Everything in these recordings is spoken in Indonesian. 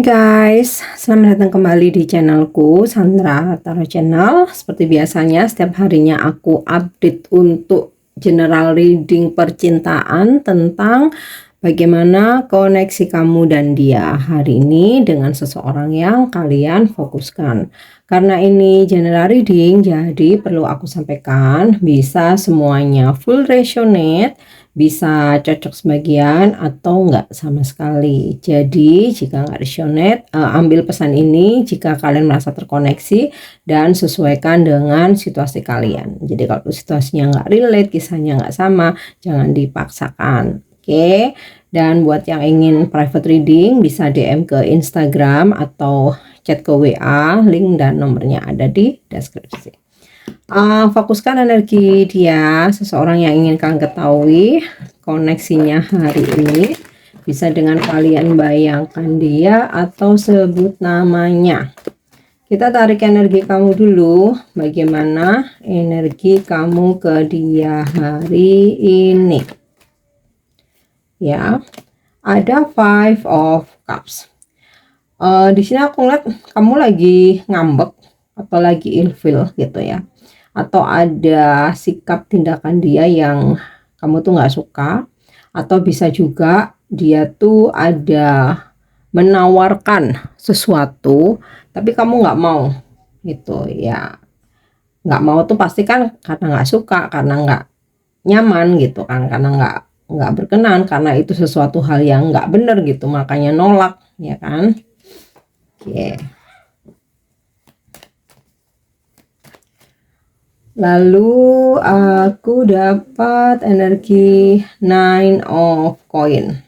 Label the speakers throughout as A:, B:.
A: Guys, selamat datang kembali di channelku Sandra Tarot Channel. Seperti biasanya setiap harinya aku update untuk general reading percintaan tentang bagaimana koneksi kamu dan dia hari ini dengan seseorang yang kalian fokuskan. Karena ini general reading, jadi perlu aku sampaikan bisa semuanya full resonate, bisa cocok sebagian atau enggak sama sekali. Jadi jika enggak resonate, ambil pesan ini jika kalian merasa terkoneksi dan sesuaikan dengan situasi kalian. Jadi kalau situasinya enggak relate, kisahnya enggak sama, jangan dipaksakan. Oke. Dan buat yang ingin private reading bisa DM ke Instagram atau chat ke WA, link dan nomornya ada di deskripsi. Fokuskan energi dia, seseorang yang ingin kalian ketahui koneksinya hari ini. Bisa dengan kalian bayangkan dia atau sebut namanya. Kita tarik energi kamu dulu, bagaimana energi kamu ke dia hari ini. Ya, ada Five of Cups. Di sini aku lihat kamu lagi ngambek atau lagi ilfil gitu ya, atau ada sikap tindakan dia yang kamu tuh nggak suka, atau bisa juga dia tuh ada menawarkan sesuatu tapi kamu nggak mau gitu ya. Nggak mau tuh pasti kan karena nggak suka, karena nggak nyaman gitu kan, karena nggak berkenan, karena itu sesuatu hal yang nggak bener gitu, makanya nolak ya kan. Oke. Lalu aku dapat energi Nine of Coin.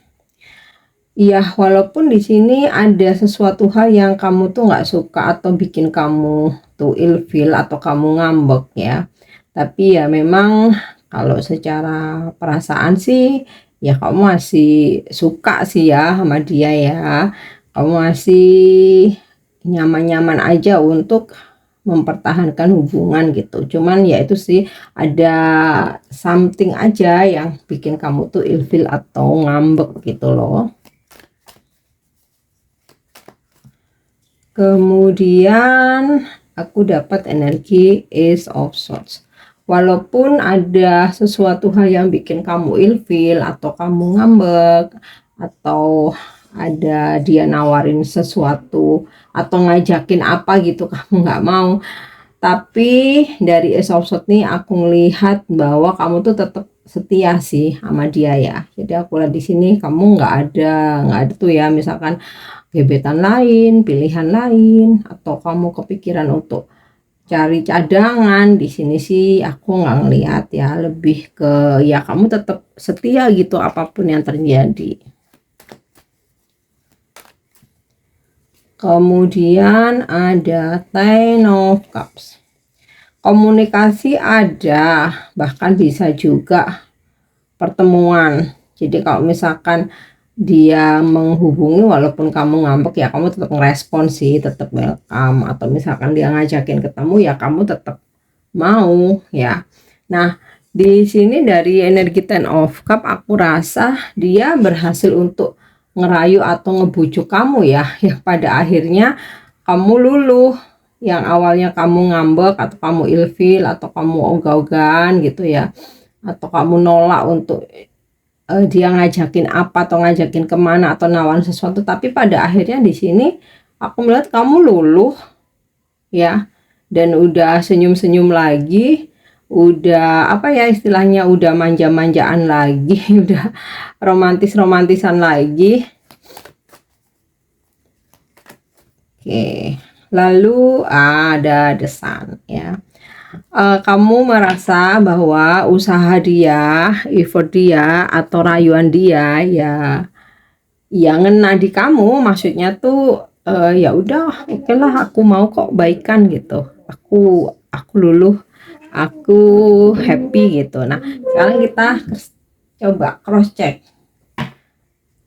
A: Iya, walaupun di sini ada sesuatu hal yang kamu tuh nggak suka atau bikin kamu tuh ilfil atau kamu ngambek ya. Tapi ya memang kalau secara perasaan sih ya kamu masih suka sih ya sama dia ya. Kamu masih nyaman-nyaman aja untuk mempertahankan hubungan gitu. Cuman ya itu sih ada something aja yang bikin kamu tuh ilfil atau ngambek gitu loh. Kemudian aku dapat energi Ace of Swords. Walaupun ada sesuatu hal yang bikin kamu ilfil atau kamu ngambek, atau ada dia nawarin sesuatu atau ngajakin apa gitu kamu nggak mau, tapi dari Ace of Swords nih aku melihat bahwa kamu tuh tetap setia sih sama dia ya. Jadi aku lihat di sini kamu nggak ada tuh ya misalkan gebetan lain, pilihan lain, atau kamu kepikiran untuk cari cadangan. Di sini sih aku nggak ngelihat ya, lebih ke ya kamu tetap setia gitu apapun yang terjadi. Kemudian ada Ten of Cups. Komunikasi ada, bahkan bisa juga pertemuan. Jadi kalau misalkan dia menghubungi walaupun kamu ngambek ya kamu tetap ngerespon sih, tetap welcome, atau misalkan dia ngajakin ketemu ya kamu tetap mau ya. Nah, di sini dari energi Ten of Cup aku rasa dia berhasil untuk ngerayu atau ngebujuk kamu ya, yang pada akhirnya kamu luluh. Yang awalnya kamu ngambek atau kamu ilfil atau kamu ogah-ogahan gitu ya, atau kamu nolak untuk dia ngajakin apa atau ngajakin kemana atau nawarin sesuatu, tapi pada akhirnya di sini aku melihat kamu luluh ya, dan udah senyum-senyum lagi, udah apa ya istilahnya, udah manja-manjaan lagi, udah romantis-romantisan lagi. Oke, lalu ada The Sun ya. Kamu merasa bahwa usaha dia, effort dia, atau rayuan dia ya ngena di kamu, maksudnya tuh ya udah oke lah, aku mau kok baikan gitu, aku luluh, aku happy gitu. Nah sekarang kita coba cross check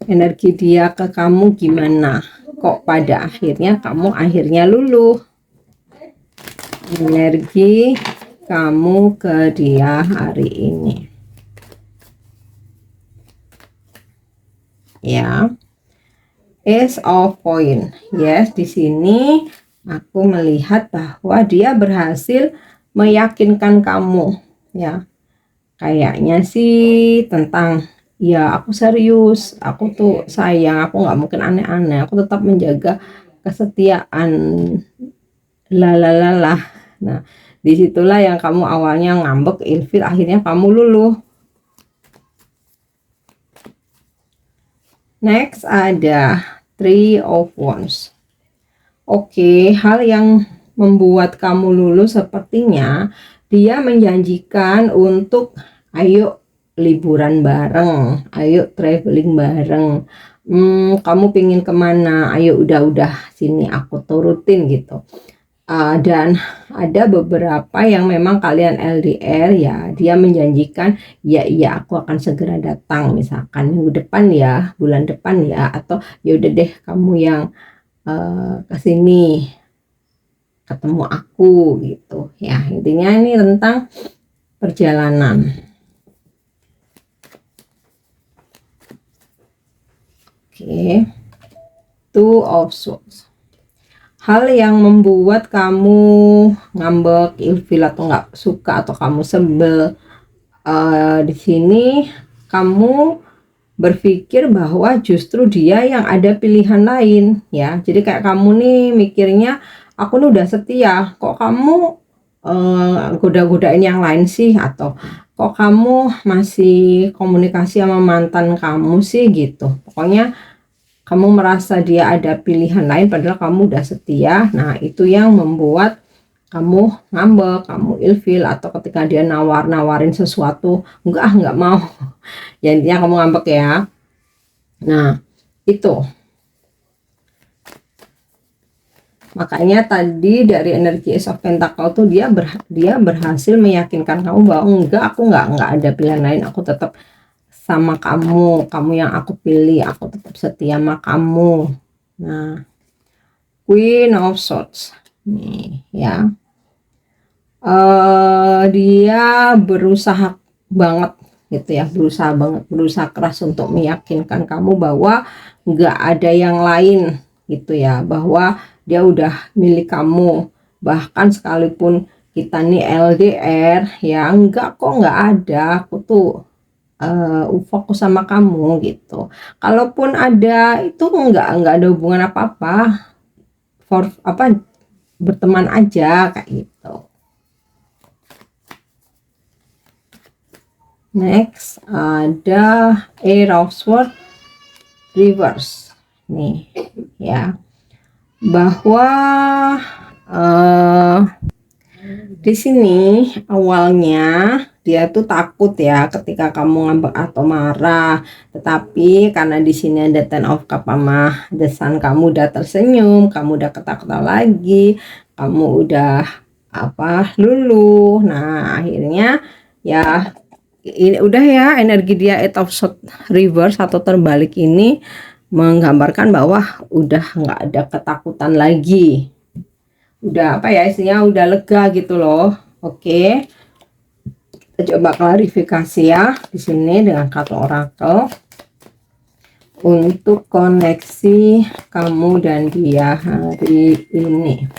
A: energi dia ke kamu gimana, kok pada akhirnya kamu luluh. Energi kamu ke dia hari ini ya. Ace of Coin. Yes, di sini aku melihat bahwa dia berhasil meyakinkan kamu, ya. Kayaknya sih tentang, ya aku serius, aku tuh sayang, aku nggak mungkin aneh-aneh, aku tetap menjaga kesetiaan, lalalalah. Nah, disitulah yang kamu awalnya ngambek, ilfil, akhirnya kamu luluh. Next ada Three of Wands. Oke, hal yang membuat kamu luluh sepertinya dia menjanjikan untuk ayo liburan bareng, ayo traveling bareng. Kamu pingin kemana? Ayo udah sini aku turutin gitu. Dan ada beberapa yang memang kalian LDR, ya dia menjanjikan ya iya aku akan segera datang, misalkan minggu depan ya, bulan depan ya, atau ya udah deh kamu yang kesini ketemu aku gitu ya. Intinya ini tentang perjalanan. Oke, Two of Swords. Hal yang membuat kamu ngambek, ilfil, atau nggak suka, atau kamu sebel, di sini kamu berpikir bahwa justru dia yang ada pilihan lain, ya. Jadi kayak kamu nih mikirnya, aku nih udah setia, kok kamu goda-godain yang lain sih, atau kok kamu masih komunikasi sama mantan kamu sih gitu. Pokoknya kamu merasa dia ada pilihan lain padahal kamu udah setia. Nah, itu yang membuat kamu ngambek, kamu ilfil, atau ketika dia nawarin sesuatu, enggak mau. Ya intinya kamu ngambek ya. Nah, itu. Makanya tadi dari energi Ace of Pentacle tuh dia berhasil meyakinkan kamu bahwa aku enggak ada pilihan lain, aku tetap sama kamu yang aku pilih, aku tetap setia sama kamu. Nah, Queen of Swords nih ya, dia berusaha banget gitu ya, berusaha keras untuk meyakinkan kamu bahwa nggak ada yang lain gitu ya, bahwa dia udah milik kamu. Bahkan sekalipun kita nih LDR ya, nggak ada, aku tuh fokus sama kamu gitu. Kalaupun ada itu nggak ada hubungan apa-apa, berteman aja kayak gitu. Next ada Ace of Swords reverse nih ya, bahwa di sini awalnya dia tuh takut ya ketika kamu ngambek atau marah, tetapi karena di sini ada Ten of Cup sama The Sun, kamu udah tersenyum, kamu udah ketawa lagi, kamu udah luluh. Nah, akhirnya ya ini udah ya, energi dia Eight of Swords reverse atau terbalik ini menggambarkan bahwa udah nggak ada ketakutan lagi, udah istilahnya udah lega gitu loh. Oke, kita coba klarifikasi ya di sini dengan kartu orakel untuk koneksi kamu dan dia hari ini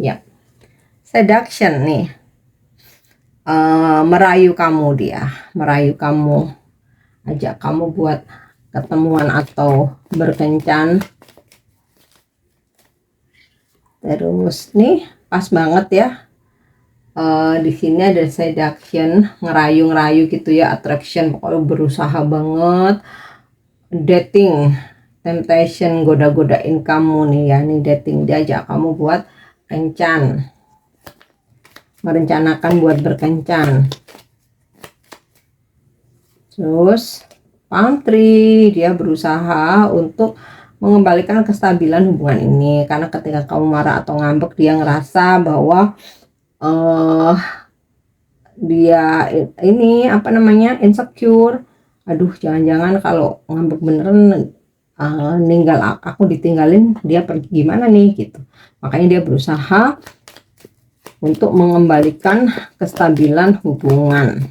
A: ya. Seduction nih, merayu kamu, ajak kamu buat ketemuan atau berkencan. Terus nih pas banget ya, di sini ada seduction, ngerayu gitu ya, attraction, pokoknya berusaha banget, dating, temptation, goda-godain kamu nih ya, nih dating, diajak kamu buat kencan, merencanakan buat berkencan. Terus Palm Tree, dia berusaha untuk mengembalikan kestabilan hubungan ini, karena ketika kamu marah atau ngambek dia ngerasa bahwa dia ini insecure. Aduh, jangan-jangan kalau ngambek beneran aku ditinggalin, dia pergi gimana nih gitu. Makanya dia berusaha untuk mengembalikan kestabilan hubungan.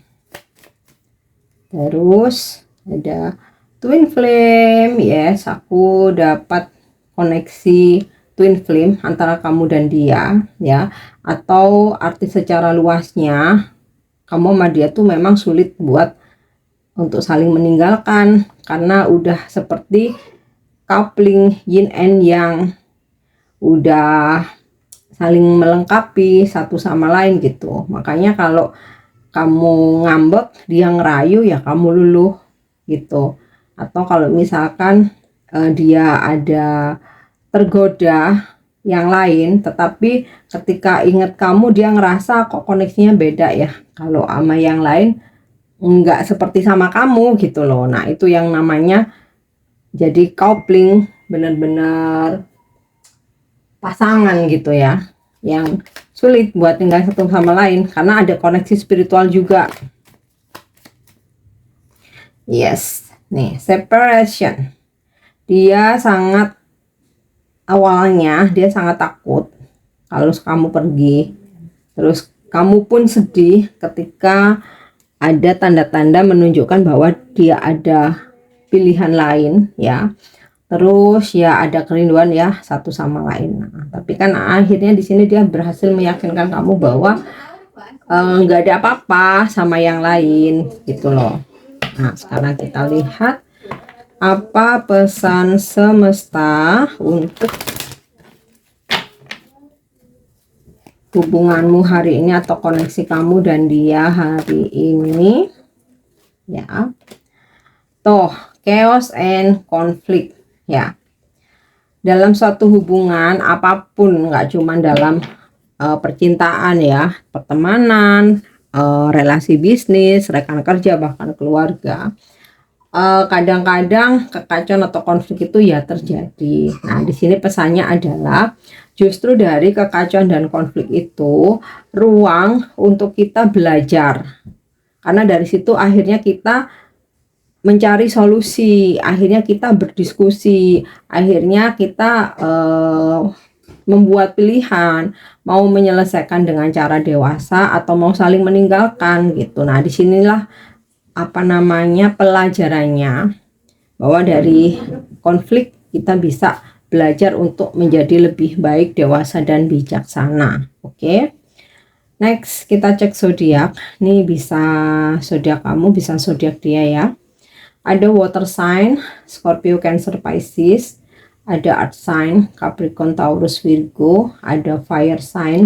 A: Terus ada twin flame. Yes, aku dapat koneksi twin flame antara kamu dan dia ya, atau arti secara luasnya kamu sama dia tuh memang sulit buat untuk saling meninggalkan karena udah seperti coupling yin and yang, udah saling melengkapi satu sama lain gitu. Makanya kalau kamu ngambek dia ngerayu ya kamu luluh gitu. Atau kalau misalkan dia ada tergoda yang lain, tetapi ketika ingat kamu dia ngerasa kok koneksinya beda ya, kalau sama yang lain enggak seperti sama kamu gitu loh. Nah itu yang namanya jadi coupling, bener-bener pasangan gitu ya, yang sulit buat tinggal satu sama lain karena ada koneksi spiritual juga. Yes, nih separation. Dia sangat, awalnya dia sangat takut kalau kamu pergi, terus kamu pun sedih ketika ada tanda-tanda menunjukkan bahwa dia ada pilihan lain ya. Terus ya ada kerinduan ya satu sama lain. Nah, tapi kan akhirnya di sini dia berhasil meyakinkan kamu bahwa nggak ada apa-apa sama yang lain gitu loh. Nah sekarang kita lihat apa pesan semesta untuk hubunganmu hari ini atau koneksi kamu dan dia hari ini ya. Tuh, chaos and conflict ya. Dalam suatu hubungan apapun, nggak cuma dalam percintaan ya, pertemanan, relasi bisnis, rekan kerja, bahkan keluarga, kadang-kadang kekacauan atau konflik itu ya terjadi. Nah di sini pesannya adalah justru dari kekacauan dan konflik itu ruang untuk kita belajar, karena dari situ akhirnya kita mencari solusi, akhirnya kita berdiskusi, akhirnya kita membuat pilihan mau menyelesaikan dengan cara dewasa atau mau saling meninggalkan gitu. Nah disinilah apa namanya pelajarannya, bahwa dari konflik kita bisa belajar untuk menjadi lebih baik, dewasa dan bijaksana. Oke. Next kita cek zodiak. Nih bisa zodiak kamu, bisa zodiak dia ya. Ada water sign Scorpio, Cancer, Pisces, ada earth sign Capricorn, Taurus, Virgo, ada fire sign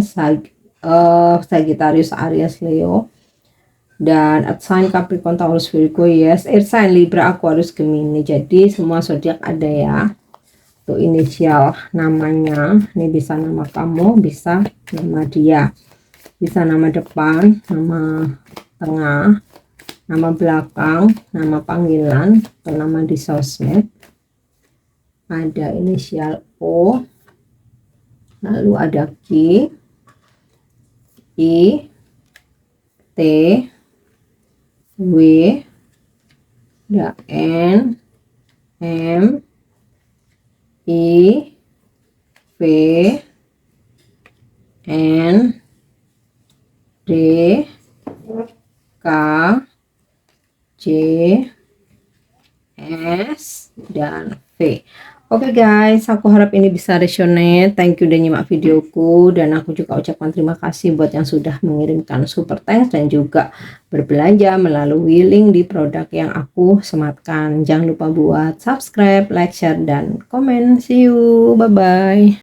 A: Sagittarius, Aries, Leo, dan earth sign Capricorn, Taurus, Virgo, yes, air sign Libra, Aquarius, Gemini. Jadi semua zodiak ada ya. Tuh inisial namanya, ini bisa nama kamu, bisa nama dia, bisa nama depan, nama tengah, nama belakang, nama panggilan, atau nama di sosmed. Ada inisial O, lalu ada Q, I, T, W, ada N, M, I, V, N, D, K, J, S, dan V. Oke guys, aku harap ini bisa resonate. Thank you udah nyimak videoku, dan aku juga ucapkan terima kasih buat yang sudah mengirimkan super thanks dan juga berbelanja melalui link di produk yang aku sematkan. Jangan lupa buat subscribe, like, share, dan komen. See you, bye bye.